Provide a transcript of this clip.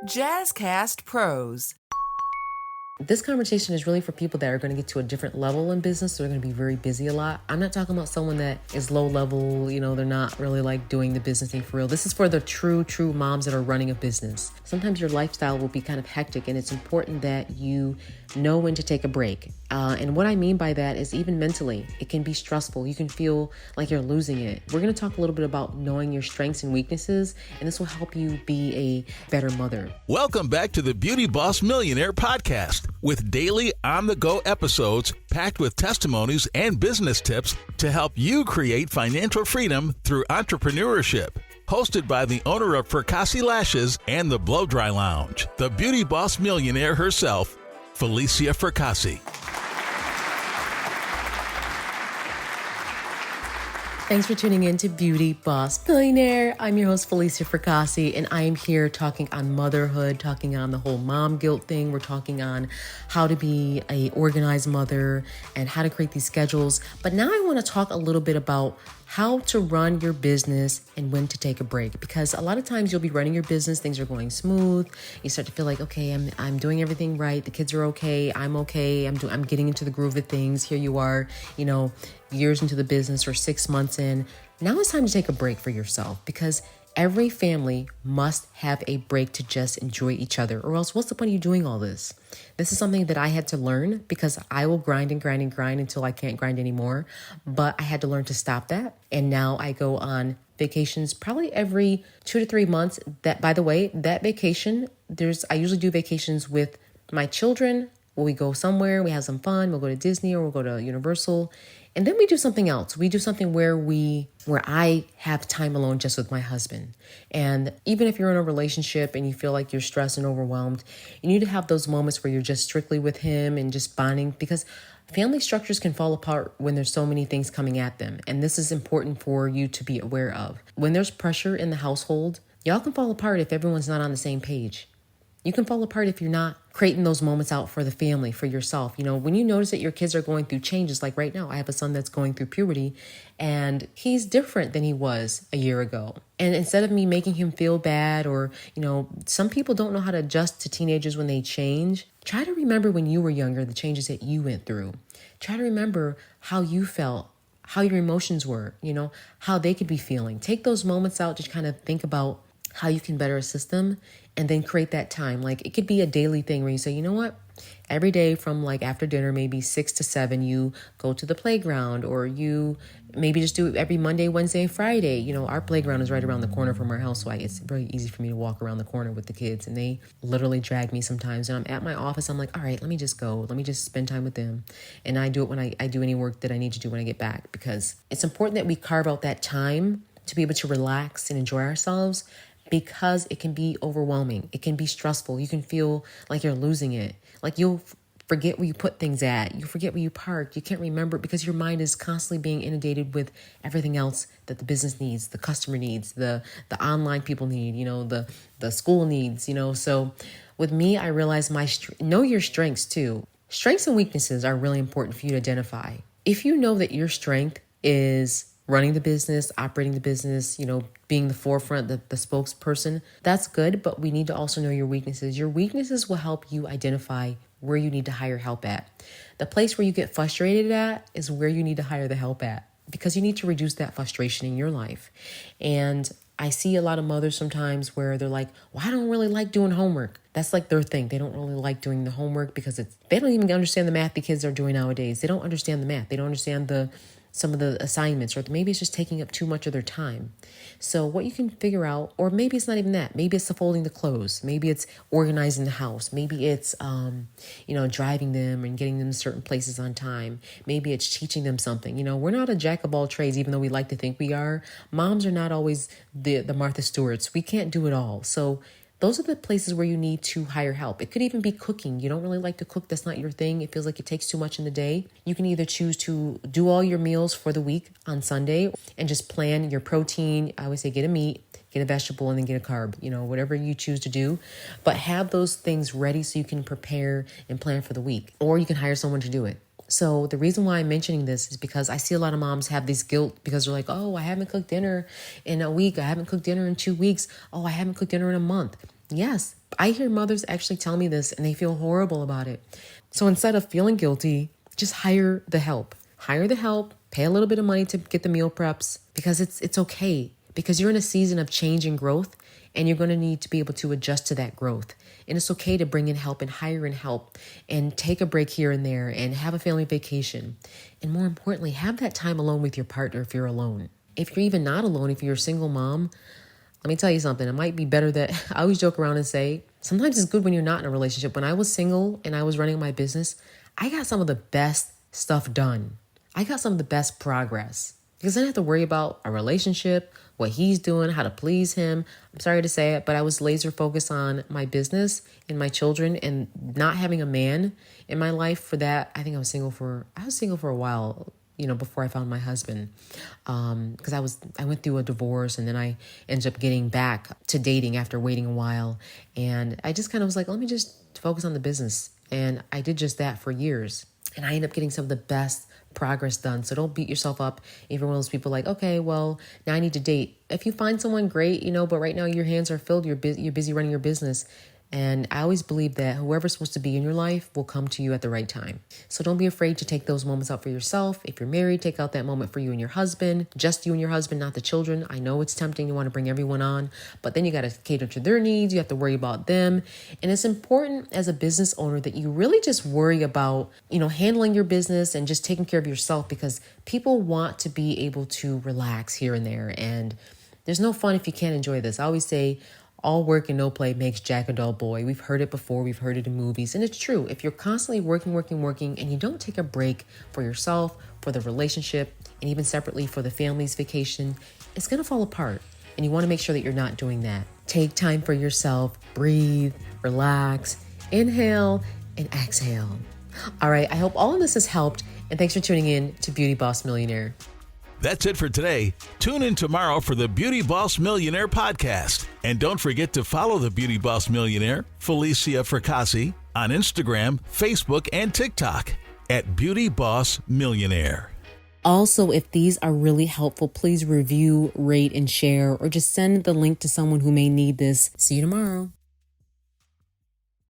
Jazzcast Pros. This conversation is really for people that are going to get to a different level in business. So they're going to be very busy a lot. I'm not talking about someone that is low level, they're not really like doing the business thing for real. This is for the true moms that are running a business. Sometimes your lifestyle will be kind of hectic, and it's important that you know when to take a break. And what I mean by that is even mentally, it can be stressful. You can feel like you're losing it. We're going to talk a little bit about knowing your strengths and weaknesses, and this will help you be a better mother. Welcome back to the Beauty Boss Millionaire podcast with daily on-the-go episodes packed with testimonies and business tips to help you create financial freedom through entrepreneurship. Hosted by the owner of Fracassi Lashes and the Blow Dry Lounge, the Beauty Boss Millionaire herself, Felicia Fracassi. Thanks for tuning in to Beauty Boss Millionaire. I'm your host, Felicia Fracassi, and I am here talking on motherhood, talking on the whole mom guilt thing. We're talking on how to be a organized mother and how to create these schedules. But now I want to talk a little bit about how to run your business and when to take a break. Because a lot of times you'll be running your business, things are going smooth. You start to feel like, okay, I'm doing everything right. The kids are okay. I'm okay. I'm getting into the groove of things. Here you are, years into the business or 6 months in. Now it's time to take a break for yourself, because every family must have a break to just enjoy each other, or else what's the point of you doing all this? This is something that I had to learn, because I will grind until I can't grind anymore. But I had to learn to stop that. And now I go on vacations probably every 2 to 3 months. That, by the way, that vacation, I usually do vacations with my children where we go somewhere, we have some fun, we'll go to Disney or we'll go to Universal. And then we do something else. We do something where I have time alone just with my husband. And even if you're in a relationship and you feel like you're stressed and overwhelmed, you need to have those moments where you're just strictly with him and just bonding, because family structures can fall apart when there's so many things coming at them. And this is important for you to be aware of. When there's pressure in the household, y'all can fall apart if everyone's not on the same page. You can fall apart if you're not creating those moments out for the family, for yourself. When you notice that your kids are going through changes, like right now, I have a son that's going through puberty, and he's different than he was a year ago. And instead of me making him feel bad, or, some people don't know how to adjust to teenagers when they change. Try to remember when you were younger, the changes that you went through. Try to remember how you felt, how your emotions were, how they could be feeling. Take those moments out to kind of think about how you can better assist them, and then create that time. Like, it could be a daily thing where you say, you know what? Every day from like after dinner, maybe 6 to 7, you go to the playground, or you maybe just do it every Monday, Wednesday, and Friday. Our playground is right around the corner from our house, so it's very easy for me to walk around the corner with the kids, and they literally drag me sometimes. And I'm at my office, I'm like, all right, let me just go. Let me just spend time with them. And I do it when I do any work that I need to do when I get back, because it's important that we carve out that time to be able to relax and enjoy ourselves, because it can be overwhelming. It can be stressful. You can feel like you're losing it. Like you'll forget where you put things at. You forget where you parked. You can't remember, because your mind is constantly being inundated with everything else that the business needs, the customer needs, the online people need, the school needs, So with me, I realize know your strengths too. Strengths and weaknesses are really important for you to identify. If you know that your strength is running the business, operating the business, being the forefront, the spokesperson, that's good. But we need to also know your weaknesses. Your weaknesses will help you identify where you need to hire help at. The place where you get frustrated at is where you need to hire the help at, because you need to reduce that frustration in your life. And I see a lot of mothers sometimes where they're like, well, I don't really like doing homework. That's like their thing. They don't really like doing the homework because they don't even understand the math the kids are doing nowadays. They don't understand the math. They don't understand some of the assignments, or maybe it's just taking up too much of their time. So what you can figure out, or maybe it's not even that. Maybe it's the folding the clothes. Maybe it's organizing the house. Maybe it's, driving them and getting them to certain places on time. Maybe it's teaching them something. We're not a jack of all trades, even though we like to think we are. Moms are not always the Martha Stewarts. We can't do it all. So those are the places where you need to hire help. It could even be cooking. You don't really like to cook. That's not your thing. It feels like it takes too much in the day. You can either choose to do all your meals for the week on Sunday and just plan your protein. I always say get a meat, get a vegetable, and then get a carb, whatever you choose to do. But have those things ready so you can prepare and plan for the week. Or you can hire someone to do it. So the reason why I'm mentioning this is because I see a lot of moms have this guilt because they're like, oh, I haven't cooked dinner in a week. I haven't cooked dinner in 2 weeks. Oh, I haven't cooked dinner in a month. Yes, I hear mothers actually tell me this and they feel horrible about it. So instead of feeling guilty, just hire the help. Hire the help, pay a little bit of money to get the meal preps because it's okay. Because you're in a season of change and growth and you're going to need to be able to adjust to that growth. And it's okay to bring in help and hire in help and take a break here and there and have a family vacation. And more importantly, have that time alone with your partner if you're alone. If you're even not alone, if you're a single mom, let me tell you something. It might be better that I always joke around and say, sometimes it's good when you're not in a relationship. When I was single and I was running my business, I got some of the best stuff done. I got some of the best progress because I didn't have to worry about a relationship, what he's doing, how to please him. I'm sorry to say it, but I was laser focused on my business and my children and not having a man in my life. For that, I think I was single for a while, before I found my husband, because I went through a divorce and then I ended up getting back to dating after waiting a while. And I just kind of was like, let me just focus on the business. And I did just that for years. And I ended up getting some of the best progress done. So don't beat yourself up if you're one of those people like, okay, well, now I need to date. If you find someone great, but right now your hands are filled, you're busy running your business. And I always believe that whoever's supposed to be in your life will come to you at the right time. So don't be afraid to take those moments out for yourself. If you're married, take out that moment for you and your husband, just you and your husband, not the children. I know it's tempting. You want to bring everyone on, but then you got to cater to their needs. You have to worry about them. And it's important as a business owner that you really just worry about, handling your business and just taking care of yourself, because people want to be able to relax here and there. And there's no fun if you can't enjoy this. I always say, all work and no play makes Jack a dull boy. We've heard it before. We've heard it in movies. And it's true. If you're constantly working, and you don't take a break for yourself, for the relationship, and even separately for the family's vacation, it's going to fall apart. And you want to make sure that you're not doing that. Take time for yourself. Breathe, relax, inhale, and exhale. All right. I hope all of this has helped. And thanks for tuning in to Beauty Boss Millionaire. That's it for today. Tune in tomorrow for the Beauty Boss Millionaire podcast. And don't forget to follow the Beauty Boss Millionaire, Felicia Fracassi, on Instagram, Facebook, and TikTok at Beauty Boss Millionaire. Also, if these are really helpful, please review, rate, and share, or just send the link to someone who may need this. See you tomorrow.